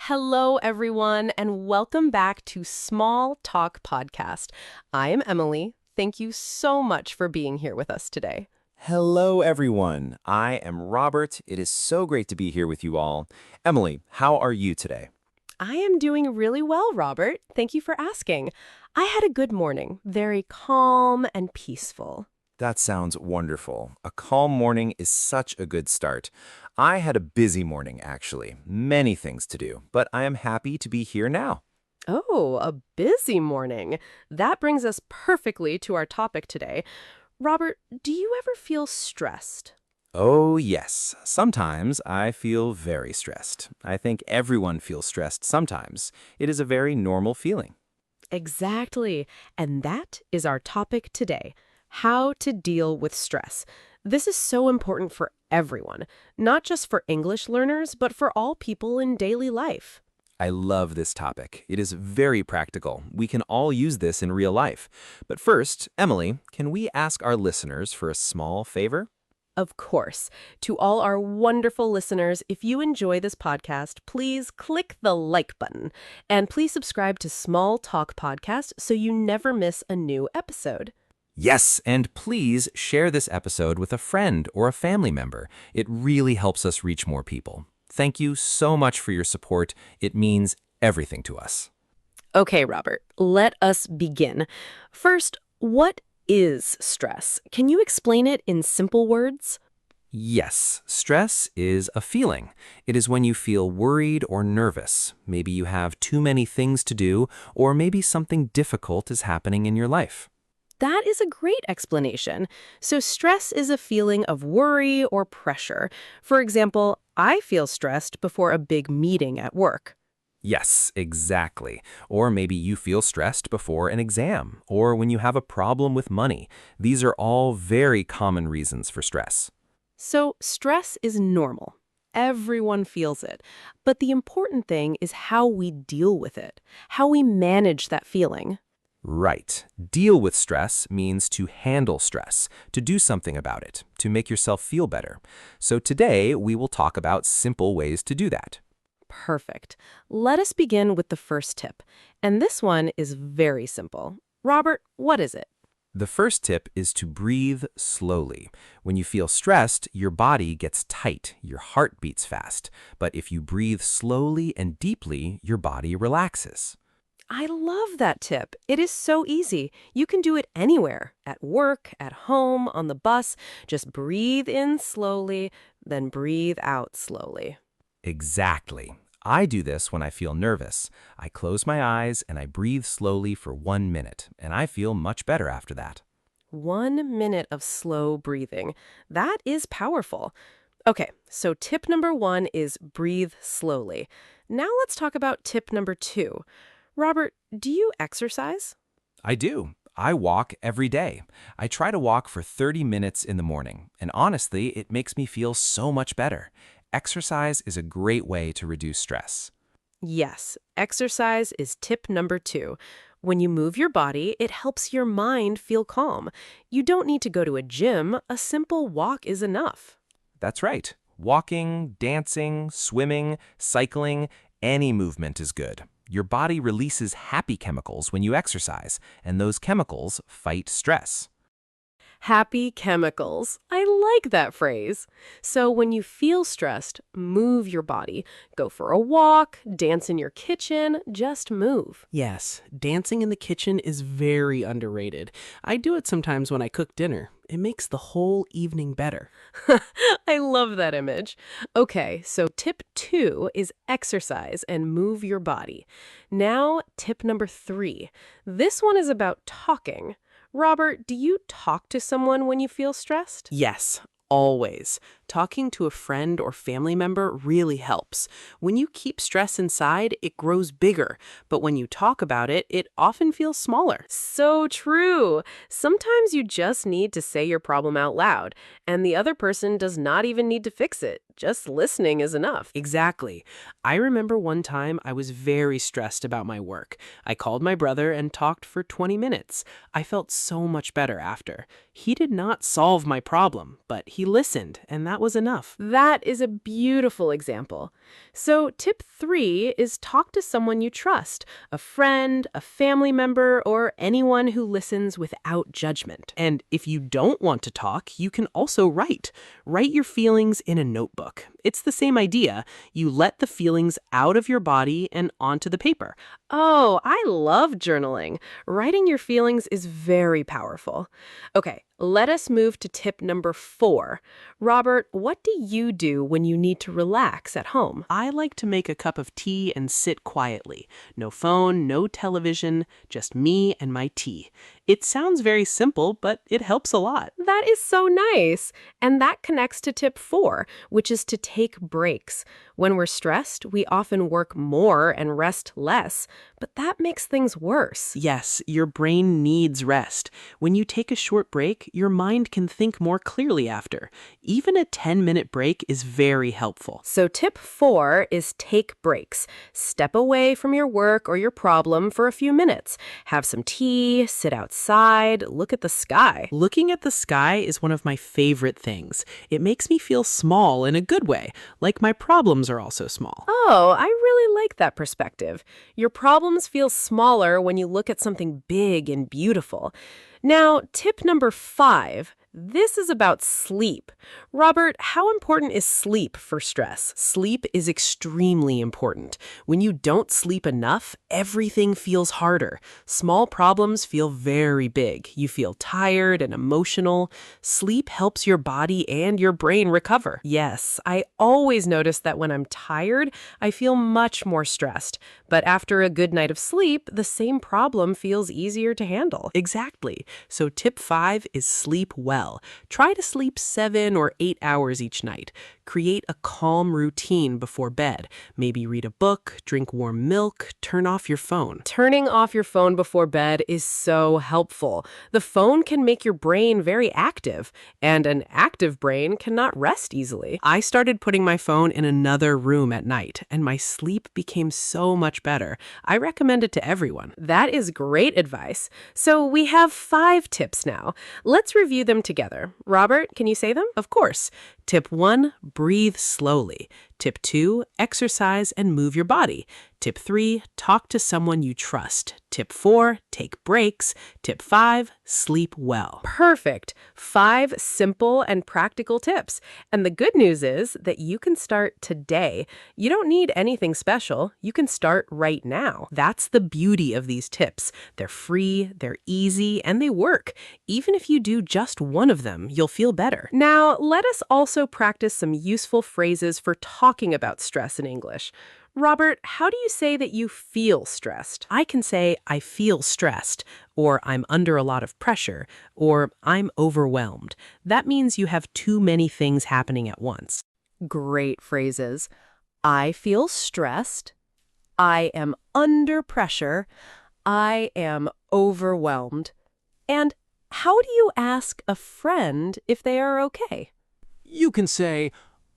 Hello, everyone, and welcome back to Small Talk Podcast. I am Emily. Thank you so much for being here with us today. Hello, everyone. I am Robert. It is so great to be here with you all. Emily, how are you today? I am doing really well, Robert. Thank you for asking. I had a good morning, very calm and peaceful. That sounds wonderful. A calm morning is such a good start. I had a busy morning, actually. Many things to do, but I am happy to be here now. Oh, a busy morning. That brings us perfectly to our topic today. Robert, do you ever feel stressed? Oh, yes. Sometimes I feel very stressed. I think everyone feels stressed sometimes. It is a very normal feeling. Exactly. And that is our topic today, how to deal with stress. This is so important for everyone, not just for English learners, but for all people in daily life. I love this topic. It is very practical. We can all use this in real life. But first, Emily, can we ask our listeners for a small favor? Of course, to all our wonderful listeners, if you enjoy this podcast, please click the like button. And please subscribe to Small Talk Podcast so you never miss a new episode. Yes, and please share this episode with a friend or a family member. It really helps us reach more people. Thank you so much for your support. It means everything to us. Okay, Robert, let us begin. First, what is stress? Can you explain it in simple words? Yes, stress is a feeling. It is when you feel worried or nervous. Maybe you have too many things to do, or maybe something difficult is happening in your life. That is a great explanation. So stress is a feeling of worry or pressure. For example, I feel stressed before a big meeting at work. Yes, exactly. Or maybe you feel stressed before an exam, or when you have a problem with money. These are all very common reasons for stress. So stress is normal. Everyone feels it. But the important thing is how we deal with it, how we manage that feeling. Right. Deal with stress means to handle stress, to do something about it, to make yourself feel better. So today we will talk about simple ways to do that. Perfect. Let us begin with the first tip. And this one is very simple. Robert, what is it? The first tip is to breathe slowly. When you feel stressed, your body gets tight, your heart beats fast. But if you breathe slowly and deeply, your body relaxes. I love that tip. It is so easy. You can do it anywhere, at work, at home, on the bus. Just breathe in slowly, then breathe out slowly. Exactly. I do this when I feel nervous. I close my eyes and I breathe slowly for 1 minute, and I feel much better after that. 1 minute of slow breathing. That is powerful. Okay, so tip number one is breathe slowly. Now let's talk about tip number two. Robert, do you exercise? I do. I walk every day. I try to walk for 30 minutes in the morning, and honestly, it makes me feel so much better. Exercise is a great way to reduce stress. Yes, exercise is tip number two. When you move your body, it helps your mind feel calm. You don't need to go to a gym. A simple walk is enough. That's right. Walking, dancing, swimming, cycling, any movement is good. Your body releases happy chemicals when you exercise, and those chemicals fight stress. Happy chemicals. I like that phrase. So when you feel stressed, move your body. Go for a walk, dance in your kitchen, just move. Yes, dancing in the kitchen is very underrated. I do it sometimes when I cook dinner. It makes the whole evening better. I love that image. Okay, so tip two is exercise and move your body. Now, tip number three. This one is about talking. Robert, do you talk to someone when you feel stressed? Yes, always. Talking to a friend or family member really helps. When you keep stress inside, it grows bigger. But when you talk about it, it often feels smaller. So true. Sometimes you just need to say your problem out loud, and the other person does not even need to fix it. Just listening is enough. Exactly. I remember one time I was very stressed about my work. I called my brother and talked for 20 minutes. I felt so much better after. He did not solve my problem, but he listened, and that that was enough. That is a beautiful example. So tip 3 is talk to someone you trust, a friend, a family member, or anyone who listens without judgment. And if you don't want to talk, you can also write. Write your feelings in a notebook. It's the same idea. You let the feelings out of your body and onto the paper. Oh, I love journaling. Writing your feelings is very powerful. Okay, let us move to tip number 4. Robert, what do you do when you need to relax at home? I like to make a cup of tea and sit quietly. No phone, no television, just me and my tea. It sounds very simple, but it helps a lot. That is so nice. And that connects to tip 4, which is to take breaks. When we're stressed, we often work more and rest less, but that makes things worse. Yes, your brain needs rest. When you take a short break, your mind can think more clearly after. Even a 10-minute break is very helpful. So tip 4 is take breaks. Step away from your work or your problem for a few minutes. Have some tea, sit outside, look at the sky. Looking at the sky is one of my favorite things. It makes me feel small in a good way, like my problems are also small. Oh, I really like that perspective. Your problems feel smaller when you look at something big and beautiful. Now, tip number 5. This is about sleep. Robert, how important is sleep for stress? Sleep is extremely important. When you don't sleep enough, everything feels harder. Small problems feel very big. You feel tired and emotional. Sleep helps your body and your brain recover. Yes, I always notice that when I'm tired, I feel much more stressed. But after a good night of sleep, the same problem feels easier to handle. Exactly. So tip 5 is sleep well. Try to sleep 7 or 8 hours each night. Create a calm routine before bed. Maybe read a book, drink warm milk, turn off your phone. Turning off your phone before bed is so helpful. The phone can make your brain very active, and an active brain cannot rest easily. I started putting my phone in another room at night, and my sleep became so much better. I recommend it to everyone. That is great advice. So we have 5 tips now. Let's review them together. Robert, can you say them? Of course. Tip 1, breathe slowly. Tip 2, exercise and move your body. Tip 3, talk to someone you trust. Tip 4, take breaks. Tip 5, sleep well. Perfect. 5 simple and practical tips. And the good news is that you can start today. You don't need anything special. You can start right now. That's the beauty of these tips. They're free, they're easy, and they work. Even if you do just one of them, you'll feel better. Now, let us also practice some useful phrases for talking about stress in English. Robert, how do you say that you feel stressed? I can say, I feel stressed, or I'm under a lot of pressure, or I'm overwhelmed. That means you have too many things happening at once. Great phrases. I feel stressed. I am under pressure. I am overwhelmed. And how do you ask a friend if they are okay? You can say,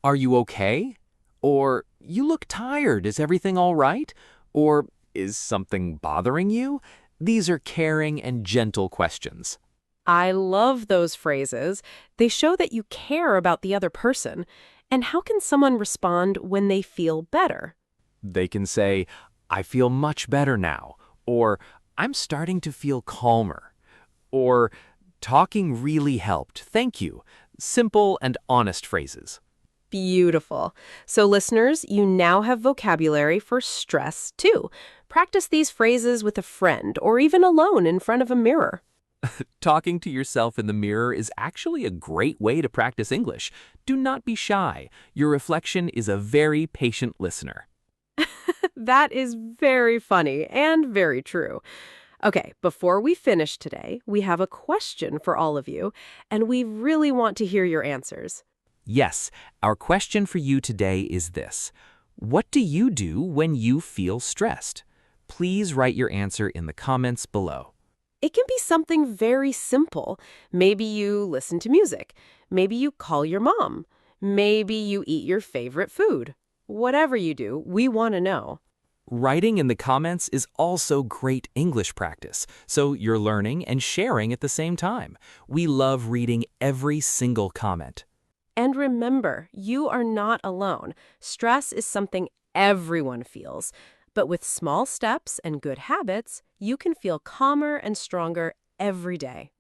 "Are you okay?" Or, "You look tired. Is everything all right?" Or, "Is something bothering you?" These are caring and gentle questions. I love those phrases. They show that you care about the other person. And how can someone respond when they feel better? They can say, "I feel much better now," or "I'm starting to feel calmer," or "Talking really helped, thank you." Simple and honest phrases. Beautiful. So listeners, you now have vocabulary for stress too. Practice these phrases with a friend or even alone in front of a mirror. Talking to yourself in the mirror is actually a great way to practice English. Do not be shy. Your reflection is a very patient listener. That is very funny and very true. Okay, before we finish today, we have a question for all of you, and we really want to hear your answers. Yes, our question for you today is this. What do you do when you feel stressed? Please write your answer in the comments below. It can be something very simple. Maybe you listen to music. Maybe you call your mom. Maybe you eat your favorite food. Whatever you do, we want to know. Writing in the comments is also great English practice, so you're learning and sharing at the same time. We love reading every single comment. And remember, you are not alone. Stress is something everyone feels. But with small steps and good habits, you can feel calmer and stronger every day.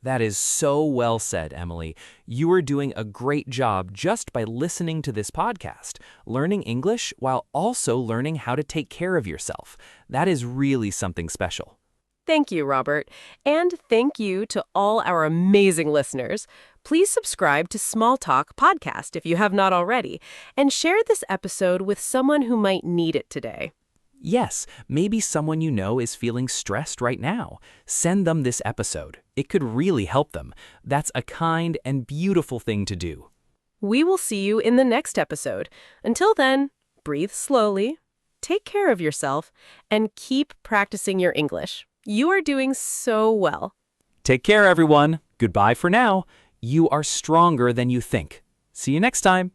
That is so well said, Emily. You are doing a great job just by listening to this podcast, learning English while also learning how to take care of yourself. That is really something special. Thank you, Robert. And thank you to all our amazing listeners. Please subscribe to Small Talk Podcast if you have not already, and share this episode with someone who might need it today. Yes, maybe someone you know is feeling stressed right now. Send them this episode. It could really help them. That's a kind and beautiful thing to do. We will see you in the next episode. Until then, breathe slowly, take care of yourself, and keep practicing your English. You are doing so well. Take care, everyone. Goodbye for now. You are stronger than you think. See you next time.